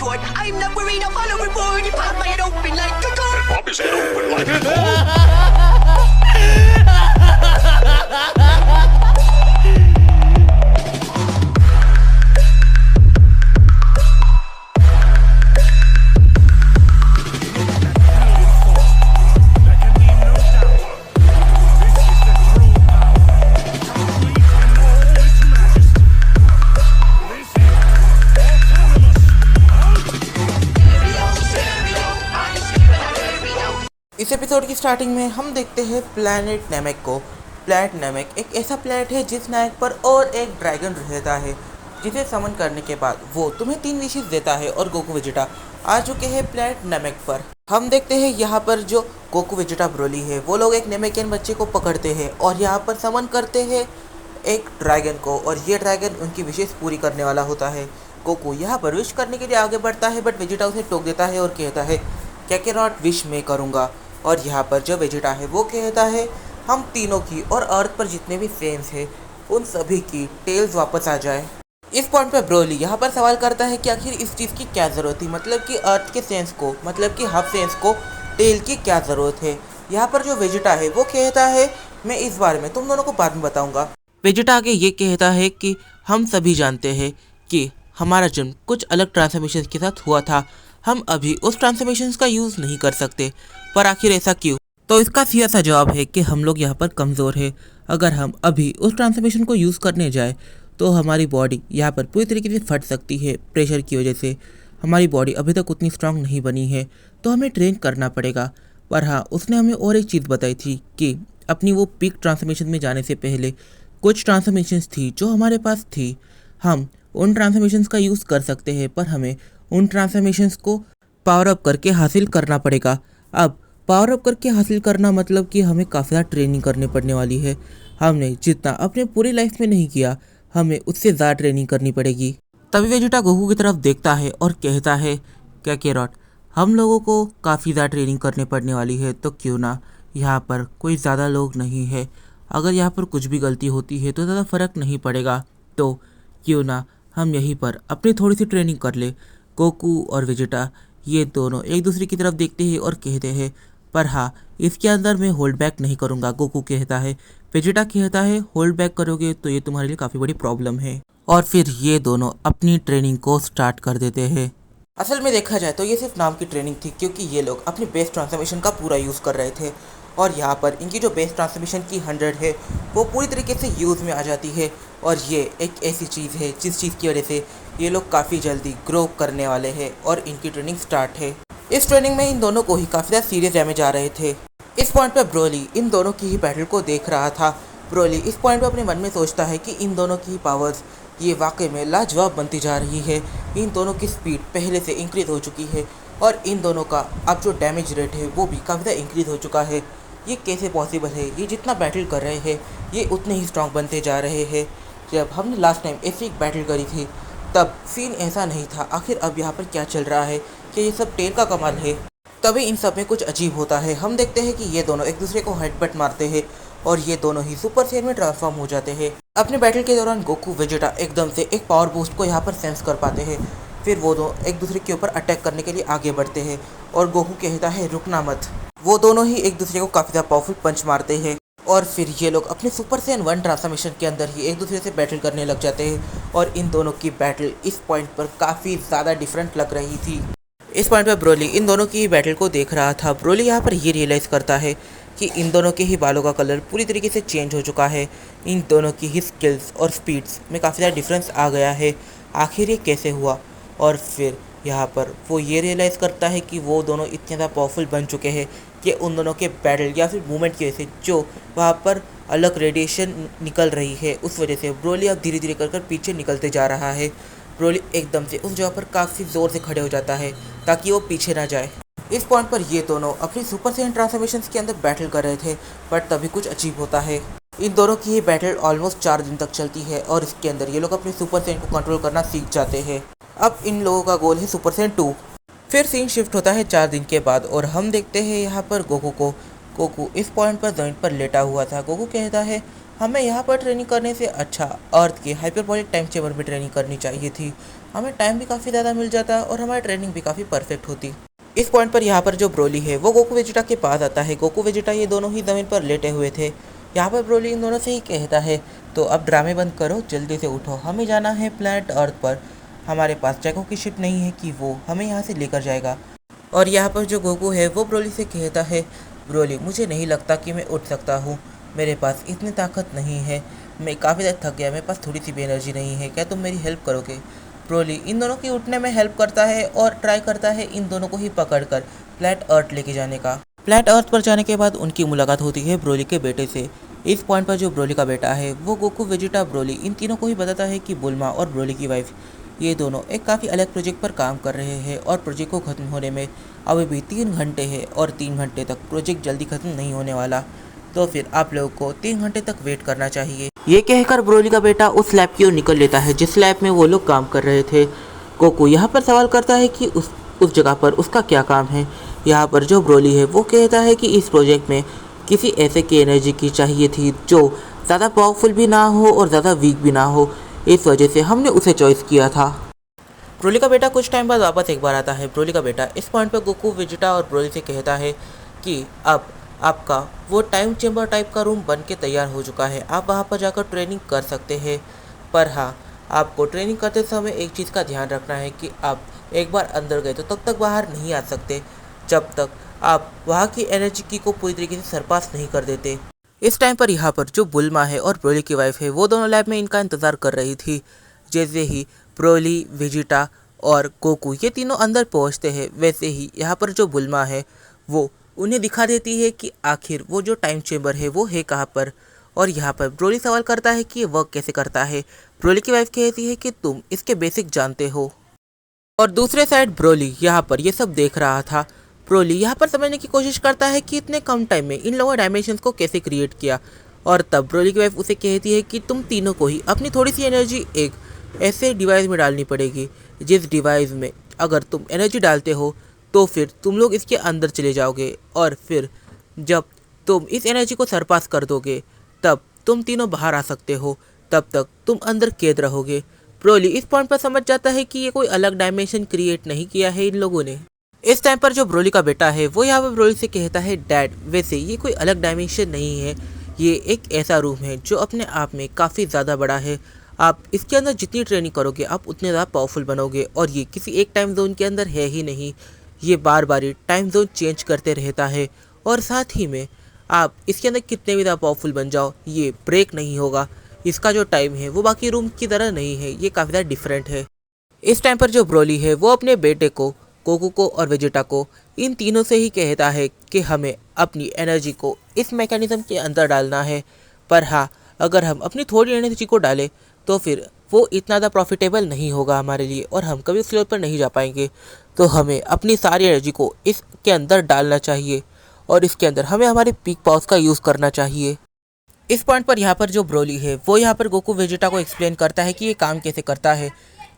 retort. I'm not worried, I'll follow reward. You pop my head open like a gun. And pop his head open like a इस episode की starting में हम देखते हैं planet नेमेक को। Planet नेमेक एक ऐसा प्लैनेट है जिस नायक पर और एक ड्रैगन रहता है, जिसे समन करने के बाद वो तुम्हें 3 विशेस देता है। और गोकू वेजिटा आ चुके हैं प्लैनेट नेमेक पर। हम देखते हैं यहाँ पर जो गोकू वेजिटा ब्रोली है वो लोग एक नेमेकियन बच्चे को पकड़ते हैं और यहाँ पर समन करते हैं एक ड्रैगन को, और ये ड्रैगन उनकी विशेस पूरी करने वाला होता है। गोकू यहाँ पर विश करने के लिए आगे बढ़ता है, बट वेजिटा उसे टोक देता है और कहता है कैकेरॉट विश मैं करूँगा। और यहाँ पर जो वेजिटा है वो कहता है हम तीनों की और अर्थ पर जितने भी सेंस हैं उन सभी की टेल्स वापस आ जाए। इस पॉइंट पर ब्रोली यहाँ पर सवाल करता है कि आखिर इस चीज़ की क्या ज़रूरत थी, मतलब कि अर्थ के सेंस को, मतलब कि हाफ सेंस को टेल की क्या ज़रूरत है। यहाँ पर जो वेजिटा है वो कहता है मैं इस बारे में तुम दोनों को बाद में बताऊँगा। वेजिटा आगे ये कहता है कि हम सभी जानते हैं कि हमारा जन्म कुछ अलग ट्रांसफॉर्मेशन के साथ हुआ था, हम अभी उस ट्रांसफॉर्मेशन का यूज़ नहीं कर सकते, पर आखिर ऐसा क्यों? तो इसका सीधा सा जवाब है कि हम लोग यहाँ पर कमज़ोर है। अगर हम अभी उस ट्रांसफॉर्मेशन को यूज़ करने जाए तो हमारी बॉडी यहाँ पर पूरी तरीके से फट सकती है प्रेशर की वजह से। हमारी बॉडी अभी तक उतनी स्ट्रांग नहीं बनी है, तो हमें ट्रेन करना पड़ेगा। पर हाँ, उसने हमें और एक चीज़ बताई थी कि अपनी वो पीक ट्रांसफॉर्मेशन में जाने से पहले कुछ ट्रांसफॉर्मेशंस थी जो हमारे पास थी। हम उन ट्रांसफॉर्मेशंस का यूज़ कर सकते हैं, पर हमें उन ट्रांसफॉर्मेशंस को पावर अप करके हासिल करना पड़ेगा। अब पावर अप करके हासिल करना मतलब कि हमें काफ़ी ज़्यादा ट्रेनिंग करने पड़ने वाली है। हमने जितना अपने पूरी लाइफ में नहीं किया, हमें उससे ज़्यादा ट्रेनिंग करनी पड़ेगी। तभी वेजिटा गोकू की तरफ देखता है और कहता है कैकेरॉट हम लोगों को काफ़ी ज़्यादा ट्रेनिंग करने पड़ने वाली है, तो क्यों ना यहाँ पर कोई ज़्यादा लोग नहीं है, अगर यहाँ पर कुछ भी गलती होती है तो ज़्यादा फ़र्क नहीं पड़ेगा, तो क्यों ना हम यहीं पर अपनी थोड़ी सी ट्रेनिंग कर ले। गोकू और वेजिटा ये दोनों एक दूसरे की तरफ देखते हैं और कहते हैं पर हाँ, इसके अंदर मैं होल्ड बैक नहीं करूँगा। गोकू कहता है, वेजिटा कहता है होल्ड बैक करोगे तो ये तुम्हारे लिए काफ़ी बड़ी प्रॉब्लम है। और फिर ये दोनों अपनी ट्रेनिंग को स्टार्ट कर देते हैं। असल में देखा जाए तो ये सिर्फ नाम की ट्रेनिंग थी, क्योंकि ये लोग अपनी बेस ट्रांसफॉर्मेशन का पूरा यूज़ कर रहे थे। और यहाँ पर इनकी जो बेस ट्रांसफॉर्मेशन की 100 है वो पूरी तरीके से यूज़ में आ जाती है। और ये एक ऐसी चीज़ है जिस चीज़ की वजह से ये लोग काफ़ी जल्दी ग्रो करने वाले हैं और इनकी ट्रेनिंग स्टार्ट है। इस ट्रेनिंग में इन दोनों को ही काफ़ी ज़्यादा सीरियस डैमेज आ रहे थे। इस पॉइंट पर ब्रोली इन दोनों की ही बैटल को देख रहा था। ब्रोली इस पॉइंट पर अपने मन में सोचता है कि इन दोनों की पावर्स ये वाकई में लाजवाब बनती जा रही है। इन दोनों की स्पीड पहले से इंक्रीज़ हो चुकी है और इन दोनों का अब जो डैमेज रेट है वो भी काफ़ी ज़्यादा इंक्रीज़ हो चुका है। ये कैसे पॉसिबल है? ये जितना बैटल कर रहे हैं ये उतने ही स्ट्रॉन्ग बनते जा रहे हैं। जब हमने लास्ट टाइम ऐसी एक बैटल करी थी तब सीन ऐसा नहीं था। आखिर अब यहाँ पर क्या चल रहा है? कि ये सब टेल का कमाल है? तभी इन सब में कुछ अजीब होता है। हम देखते हैं कि ये दोनों एक दूसरे को हेडबट मारते हैं और ये दोनों ही सुपर सेन में ट्रांसफॉर्म हो जाते हैं। अपने बैटल के दौरान गोकू वेजिटा एकदम से एक पावर बूस्ट को यहाँ पर सेंस कर पाते हैं। फिर वो दोनों एक दूसरे के ऊपर अटैक करने के लिए आगे बढ़ते हैं और गोकू कहता है रुकना मत। वो दोनों ही एक दूसरे को काफ़ी ज़्यादा पावरफुल पंच मारते हैं और फिर ये लोग अपने सुपर सेन 1 ट्रांसफॉर्मेशन के अंदर ही एक दूसरे से बैटल करने लग जाते हैं। और इन दोनों की बैटल इस पॉइंट पर काफ़ी ज़्यादा डिफरेंट लग रही थी। इस पॉइंट पर ब्रोली इन दोनों की बैटल को देख रहा था। ब्रोली यहाँ पर ये रियलाइज़ करता है कि इन दोनों के ही बालों का कलर पूरी तरीके से चेंज हो चुका है। इन दोनों की ही स्किल्स और स्पीड्स में काफ़ी ज़्यादा डिफरेंस आ गया है। आखिर ये कैसे हुआ? और फिर यहाँ पर वो ये रियलाइज़ करता है कि वो दोनों इतने ज़्यादा पावरफुल बन चुके हैं कि उन दोनों के बैटल या फिर मूवमेंट की वजह से जो वहाँ पर अलग रेडिएशन निकल रही है उस वजह से ब्रोली अब धीरे धीरे कर पीछे निकलते जा रहा है। ब्रोली एकदम से उस जगह पर काफ़ी ज़ोर से खड़े हो जाता है ताकि वो पीछे ना जाए। इस पॉइंट पर ये दोनों अपनी सुपर सेन ट्रांसफॉर्मेशंस के अंदर बैटल कर रहे थे, बट तभी कुछ अजीब होता है। इन दोनों की ये बैटल ऑलमोस्ट 4 दिन तक चलती है और इसके अंदर ये लोग अपने सुपर सेन को कंट्रोल करना सीख जाते हैं। अब इन लोगों का गोल है सुपर सेन 2। फिर सीन शिफ्ट होता है 4 दिन के बाद और हम देखते हैं यहाँ पर गोकू को। गोकू इस पॉइंट पर जमीन पर लेटा हुआ था। गोकू कहता है हमें यहाँ पर ट्रेनिंग करने से अच्छा अर्थ के हाइपरबोलिक टाइम चेंबर में ट्रेनिंग करनी चाहिए थी। हमें टाइम भी काफ़ी ज़्यादा मिल जाता और हमारी ट्रेनिंग भी काफ़ी परफेक्ट होती। इस पॉइंट पर यहाँ पर जो ब्रोली है वो गोकू वेजिटा के पास आता है। गोकू वेजिटा ये दोनों ही ज़मीन पर लेटे हुए थे। यहाँ पर ब्रोली इन दोनों से ही कहता है, तो अब ड्रामे बंद करो, जल्दी से उठो, हमें जाना है प्लैनेट अर्थ पर। हमारे पास जैको की शिप नहीं है कि वो हमें यहाँ से लेकर जाएगा। और यहाँ पर जो गोकू है वो ब्रोली से कहता है, ब्रोली मुझे नहीं लगता कि मैं उठ सकता हूँ, मेरे पास इतनी ताकत नहीं है, मैं काफ़ी ज़्यादा थक गया, मेरे पास थोड़ी सी भी एनर्जी नहीं है, क्या तुम मेरी हेल्प करोगे। ब्रोली इन दोनों की उठने में हेल्प करता है और ट्राई करता है इन दोनों को ही पकड़कर प्लैनेट अर्थ लेके जाने का। प्लैनेट अर्थ पर जाने के बाद उनकी मुलाकात होती है ब्रोली के बेटे से। इस पॉइंट पर जो ब्रोली का बेटा है वो गोकू वेजिटा ब्रोली इन तीनों को ही बताता है कि बुल्मा और ब्रोली की वाइफ ये दोनों एक काफ़ी अलग प्रोजेक्ट पर काम कर रहे हैं और प्रोजेक्ट को ख़त्म होने में अभी भी 3 घंटे है और 3 घंटे तक प्रोजेक्ट जल्दी ख़त्म नहीं होने वाला, तो फिर आप लोगों को 3 घंटे तक वेट करना चाहिए। ये कहकर ब्रोली का बेटा उस लैब की ओर निकल लेता है जिस लैब में वो लोग काम कर रहे थे। गोकू यहाँ पर सवाल करता है कि उस जगह पर उसका क्या काम है। यहाँ पर जो ब्रोली है वो कहता है कि इस प्रोजेक्ट में किसी ऐसे की एनर्जी की चाहिए थी जो ज़्यादा पावरफुल भी ना हो और ज़्यादा वीक भी ना हो, इस वजह से हमने उसे चॉइस किया था। ब्रोली का बेटा कुछ टाइम बाद वापस एक बार आता है। ब्रोली का बेटा इस पॉइंट पर गोकू वेजिटा और ब्रोली से कहता है कि अब आपका वो टाइम चेंबर टाइप का रूम बन के तैयार हो चुका है, आप वहाँ पर जाकर ट्रेनिंग कर सकते हैं। पर हाँ, आपको ट्रेनिंग करते समय एक चीज़ का ध्यान रखना है कि आप एक बार अंदर गए तो तब तक बाहर नहीं आ सकते जब तक आप वहाँ की एनर्जी की को पूरी तरीके से सरपास नहीं कर देते। इस टाइम पर यहाँ पर जो बुल्मा है और ब्रोली की वाइफ है वो दोनों लैब में इनका इंतज़ार कर रही थी। जैसे ही ब्रोली, वेजिटा और गोकू ये तीनों अंदर पहुँचते हैं वैसे ही यहाँ पर जो बुल्मा है वो उन्हें दिखा देती है कि आखिर वो जो टाइम चेंबर है वो है कहाँ पर। और यहाँ पर ब्रोली सवाल करता है कि ये वर्क कैसे करता है। ब्रोली की वाइफ कहती है कि तुम इसके बेसिक जानते हो। और दूसरे साइड ब्रोली यहाँ पर ये सब देख रहा था। ब्रोली यहाँ पर समझने की कोशिश करता है कि इतने कम टाइम में इन लोगों डायमेंशंस को कैसे क्रिएट किया। और तब ब्रोली की वाइफ उसे कहती है कि तुम तीनों को ही अपनी थोड़ी सी एनर्जी एक ऐसे डिवाइस में डालनी पड़ेगी जिस डिवाइस में अगर तुम एनर्जी डालते हो तो फिर तुम लोग इसके अंदर चले जाओगे और फिर जब तुम इस एनर्जी को सरपास कर दोगे तब तुम तीनों बाहर आ सकते हो, तब तक तुम अंदर कैद रहोगे। ब्रोली इस पॉइंट पर समझ जाता है कि ये कोई अलग डायमेंशन क्रिएट नहीं किया है इन लोगों ने। इस टाइम पर जो ब्रोली का बेटा है वो यहाँ पर ब्रोली से कहता है, डैड वैसे ये कोई अलग डायमेंशन नहीं है, ये एक ऐसा रूम है जो अपने आप में काफ़ी ज़्यादा बड़ा है। आप इसके अंदर जितनी ट्रेनिंग करोगे आप उतने ज़्यादा पावरफुल बनोगे और ये किसी एक टाइम जोन के अंदर है ही नहीं, ये बार बार टाइम जोन चेंज करते रहता है। और साथ ही में आप इसके अंदर कितने भी ज़्यादा पावरफुल बन जाओ ये ब्रेक नहीं होगा। इसका जो टाइम है वो बाकी रूम की तरह नहीं है, ये काफ़ी ज़्यादा डिफरेंट है। इस टाइम पर जो ब्रोली है वो अपने बेटे को, गोकू को और वेजिटा को इन तीनों से ही कहता है कि हमें अपनी एनर्जी को इस मैकेनिज्म के अंदर डालना है। पर हाँ, अगर हम अपनी थोड़ी एनर्जी को डालें तो फिर वो इतना ज़्यादा प्रॉफिटेबल नहीं होगा हमारे लिए और हम कभी उस लेवल पर नहीं जा पाएंगे। तो हमें अपनी सारी एनर्जी को इसके अंदर डालना चाहिए और इसके अंदर हमें हमारे पीक पावर्स का यूज़ करना चाहिए। इस पॉइंट पर यहाँ पर जो ब्रोली है वो यहाँ पर गोकू वेजिटा को एक्सप्लेन करता है कि ये काम कैसे करता है।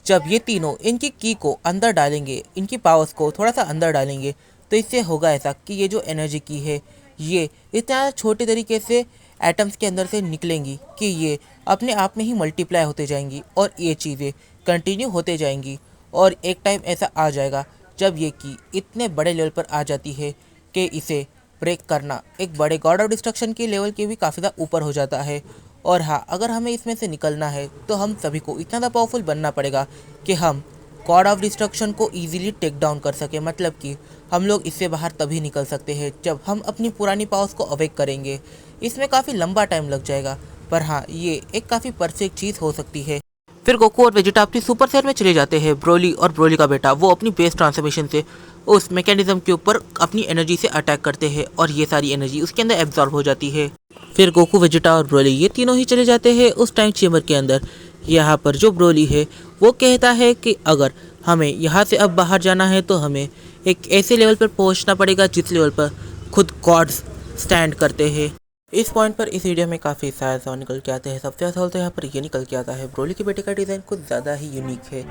जब ये तीनों इनकी की को अंदर डालेंगे, इनकी पावर्स को थोड़ा सा अंदर डालेंगे तो इससे होगा ऐसा कि ये जो एनर्जी की है ये इतना छोटे तरीके से एटम्स के अंदर से निकलेंगी कि ये अपने आप में ही मल्टीप्लाई होते जाएंगी और ये चीज़ें कंटिन्यू होते जाएंगी। और एक टाइम ऐसा आ जाएगा जब ये की इतने बड़े लेवल पर आ जाती है कि इसे ब्रेक करना एक बड़े गॉड ऑफ डिस्ट्रक्शन के लेवल के भी काफ़ी ज़्यादा ऊपर हो जाता है। और हाँ, अगर हमें इसमें से निकलना है तो हम सभी को इतना ज़्यादा पावरफुल बनना पड़ेगा कि हम गॉड ऑफ डिस्ट्रक्शन को ईजिली टेक डाउन कर सके। मतलब कि हम लोग इससे बाहर तभी निकल सकते हैं जब हम अपनी पुरानी पावर्स को अवेक करेंगे। इसमें काफ़ी लंबा टाइम लग जाएगा पर हाँ, ये एक काफ़ी परफेक्ट चीज़ हो सकती है। फिर गोकू और वेजिटा अपनी सुपर सेल में चले जाते हैं। ब्रोली और ब्रोली का बेटा वो अपनी बेस ट्रांसफॉर्मेशन से उस मैकेनिज्म के ऊपर अपनी एनर्जी से अटैक करते हैं और ये सारी एनर्जी उसके अंदर एब्जॉर्ब हो जाती है। फिर गोकू, वेजिटा और ब्रोली ये तीनों ही चले जाते हैं उस टाइम चेम्बर के अंदर। यहाँ पर जो ब्रोली है वो कहता है कि अगर हमें यहाँ से अब बाहर जाना है तो हमें एक ऐसे लेवल पर पहुँचना पड़ेगा जिस लेवल पर खुद गॉड्स स्टैंड करते हैं। इस पॉइंट पर इस वीडियो में काफ़ी सारे सवाल निकल के आते हैं। सबसे ज़्यादा सवाल तो यहाँ पर ये निकल के आता है, ब्रोली के बेटे का डिज़ाइन कुछ ज़्यादा ही यूनिक है।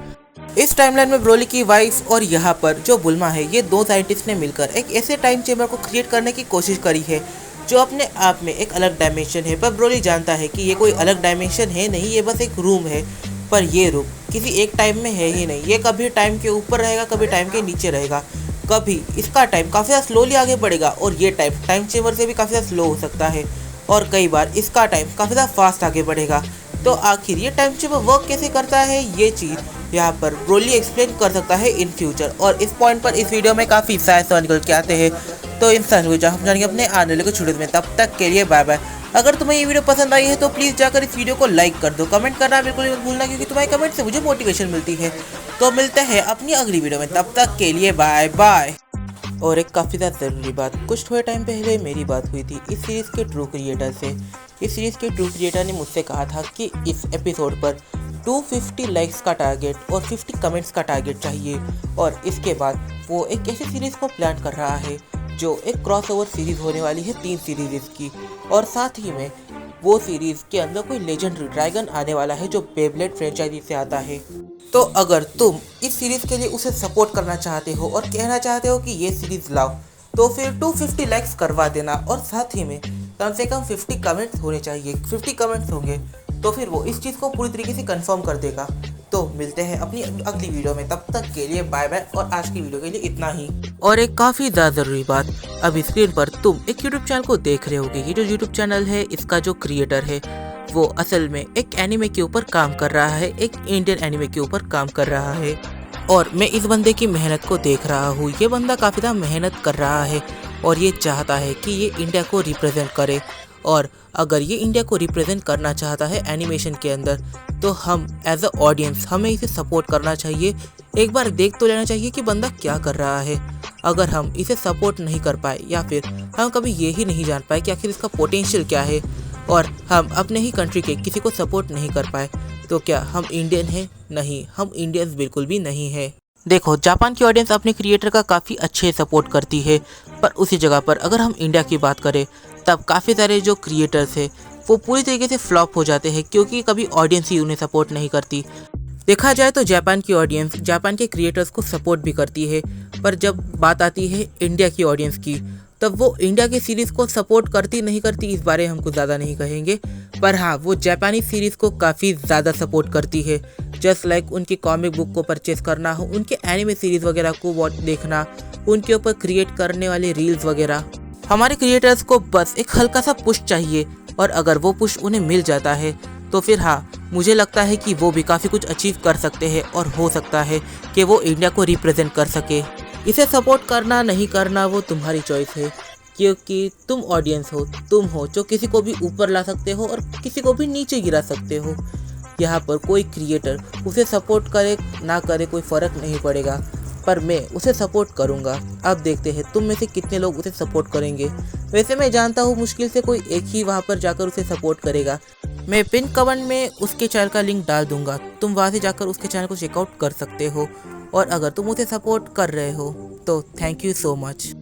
इस टाइमलाइन में ब्रोली की वाइफ और यहाँ पर जो बुल्मा है ये दो साइंटिस्ट ने मिलकर एक ऐसे टाइम चेम्बर को क्रिएट करने की कोशिश करी है जो अपने आप में एक अलग डायमेंशन है। पर ब्रोली जानता है कि ये कोई अलग डायमेंशन है नहीं, ये बस एक रूम है। पर ये रूम किसी एक टाइम में है ही नहीं, ये कभी टाइम के ऊपर रहेगा, कभी टाइम के नीचे रहेगा, कभी इसका टाइम काफ़ी ज़्यादा स्लोली आगे बढ़ेगा और ये टाइम चेंबर से भी काफ़ी ज़्यादा स्लो हो सकता है, और कई बार इसका टाइम काफ़ी ज़्यादा फास्ट आगे बढ़ेगा। तो आखिर ये टाइम चेंबर वर्क कैसे करता है, ये चीज़ यहाँ पर ब्रोली एक्सप्लेन कर सकता है इन फ्यूचर। और इस पॉइंट पर इस वीडियो में काफ़ी सारे सवाल निकल के आते हैं, तो इन सवालों को हम जानेंगे अपने आने वाले कुछ वीडियो में। तब तक के लिए बाय बाय। अगर तुम्हें ये वीडियो पसंद आई है तो प्लीज़ जाकर इस वीडियो को लाइक कर दो, कमेंट करना बिल्कुल मत भूलना, क्योंकि तुम्हारे कमेंट से मुझे मोटिवेशन मिलती है। तो मिलते हैं अपनी अगली वीडियो में, तब तक के लिए बाय बाय। और एक काफ़ी ज़्यादा ज़रूरी बात, कुछ थोड़े टाइम पहले मेरी बात हुई थी इस सीरीज़ के ट्रू क्रिएटर से। इस सीरीज़ के ट्रू क्रिएटर ने मुझसे कहा था कि इस एपिसोड पर 250 लाइक्स का टारगेट और 50 कमेंट्स का टारगेट चाहिए, और इसके बाद वो एक ऐसी सीरीज़ को प्लान कर रहा है जो एक क्रॉसओवर सीरीज़ होने वाली है 3 सीरीज़ की, और साथ ही में वो सीरीज़ के अंदर कोई लेजेंडरी ड्रैगन आने वाला है जो बेब्लेड फ्रेंचाइजी से आता है। तो अगर तुम इस सीरीज़ के लिए उसे सपोर्ट करना चाहते हो और कहना चाहते हो कि ये सीरीज़ लाओ, तो फिर 250 लाइक्स करवा देना, और साथ ही में कम से कम 50 कमेंट्स होने चाहिए। 50 कमेंट्स होंगे तो फिर वो इस चीज़ को पूरी तरीके से कंफर्म कर देगा। तो मिलते हैं अपनी अगली वीडियो में, तब तक के लिए बाय बाय। और आज की वीडियो के लिए इतना ही। और एक काफ़ी ज़्यादा ज़रूरी बात, अभी स्क्रीन पर तुम एक यूट्यूब चैनल को देख रहे होगे। ये जो यूट्यूब चैनल है, इसका जो क्रिएटर है वो असल में एक एनिमे के ऊपर काम कर रहा है, एक इंडियन एनिमे के ऊपर काम कर रहा है। और मैं इस बंदे की मेहनत को देख रहा हूँ। ये बंदा काफ़ी ज़्यादा मेहनत कर रहा है और ये चाहता है कि ये इंडिया को रिप्रेजेंट करे। और अगर ये इंडिया को रिप्रेजेंट करना चाहता है एनिमेशन के अंदर, तो हम एज अ ऑडियंस हमें इसे सपोर्ट करना चाहिए। एक बार देख तो लेना चाहिए कि बंदा क्या कर रहा है। अगर हम इसे सपोर्ट नहीं कर पाए, या फिर हम कभी ये ही नहीं जान पाए कि आखिर इसका पोटेंशियल क्या है, और हम अपने ही कंट्री के किसी को सपोर्ट नहीं कर पाए, तो क्या हम इंडियन हैं? नहीं, हम इंडियंस बिल्कुल भी नहीं है। देखो, जापान की ऑडियंस अपने क्रिएटर का काफ़ी अच्छे सपोर्ट करती है, पर उसी जगह पर अगर हम इंडिया की बात करें, तब काफ़ी सारे जो क्रिएटर्स हैं वो पूरी तरीके से फ्लॉप हो जाते हैं, क्योंकि कभी ऑडियंस ही उन्हें सपोर्ट नहीं करती। देखा जाए तो जापान की ऑडियंस जापान के क्रिएटर्स को सपोर्ट भी करती है, पर जब बात आती है इंडिया की ऑडियंस की, तब वो इंडिया की सीरीज़ को सपोर्ट करती नहीं करती इस बारे हम कुछ ज़्यादा नहीं कहेंगे, पर हाँ, वो जापानी सीरीज़ को काफ़ी ज़्यादा सपोर्ट करती है। जस्ट लाइक उनकी कॉमिक बुक को परचेस करना हो, उनके एनिमे सीरीज़ वगैरह को देखना, उनके ऊपर क्रिएट करने वाले रील्स वगैरह। हमारे क्रिएटर्स को बस एक हल्का सा पुश चाहिए, और अगर वो पुश उन्हें मिल जाता है तो फिर हाँ, मुझे लगता है कि वो भी काफ़ी कुछ अचीव कर सकते हैं, और हो सकता है कि वो इंडिया को रिप्रेजेंट कर सके। इसे सपोर्ट करना नहीं करना वो तुम्हारी चॉइस है, क्योंकि तुम ऑडियंस हो, तुम हो जो किसी को भी ऊपर ला सकते हो और किसी को भी नीचे गिरा सकते हो। यहाँ पर कोई क्रिएटर उसे सपोर्ट करे ना करे कोई फ़र्क नहीं पड़ेगा, पर मैं उसे सपोर्ट करूँगा। अब देखते हैं तुम में से कितने लोग उसे सपोर्ट करेंगे। वैसे मैं जानता हूँ मुश्किल से कोई एक ही वहाँ पर जाकर उसे सपोर्ट करेगा। मैं पिन कमेंट में उसके चैनल का लिंक डाल दूँगा, तुम वहाँ से जाकर उसके चैनल को चेकआउट कर सकते हो। और अगर तुम उसे सपोर्ट कर रहे हो तो थैंक यू सो मच।